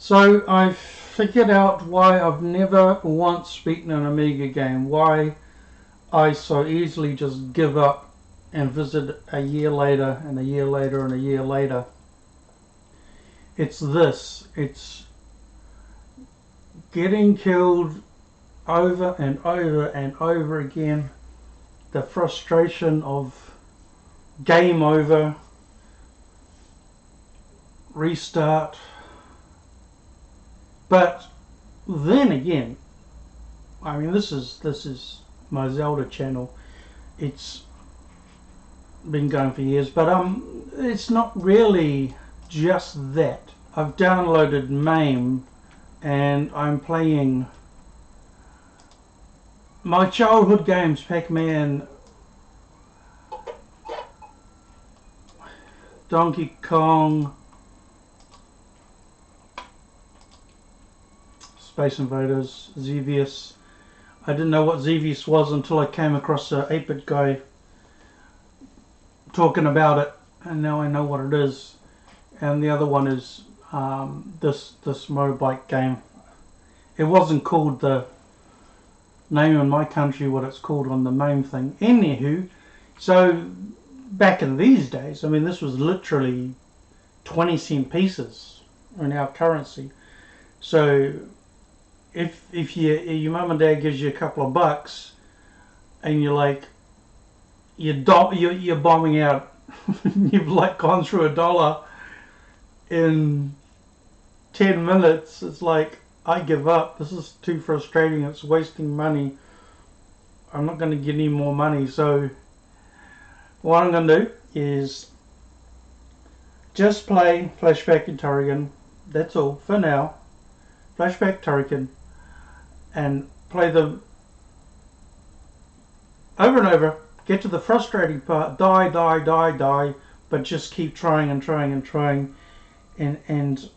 So I've figured out why I've never once beaten an Amiga game, why I so easily just give up and visit a year later and a year later and a year later. It's this. It's getting killed over and over and over again. The frustration of game over, restart. But then again, I mean, this is my Zelda channel. It's been going for years, but it's not really just that. I've downloaded MAME and I'm playing my childhood games, Pac-Man, Donkey Kong, Space Invaders, Xevious. I didn't know what Xevious was until I came across an 8-bit guy talking about it, and now I know what it is. And the other one is this motorbike game. It wasn't called the name in my country what it's called on the MAME thing. Anywho, so back in these days, I mean, this was literally 20-cent pieces in our currency. So if your mum and dad gives you a couple of bucks and you're like, you're bombing out, you've like gone through $1 in 10 minutes, it's like, I give up. This is too frustrating. It's wasting money. I'm not going to get any more money. So what I'm going to do is just play Flashback and Turrican. That's all for now. Flashback, Turrican, and play them over and over. Get to the frustrating part. Die, but just keep trying and trying and trying, and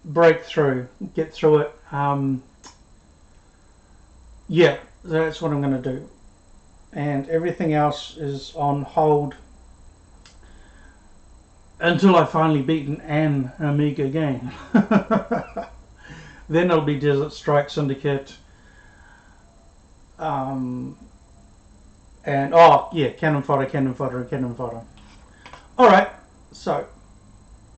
break through, get through it. Yeah, that's what I'm going to do, and everything else is on hold until I finally beaten an Amiga game. Then it'll be Desert Strike Syndicate, and oh yeah, Cannon Fodder. Alright, so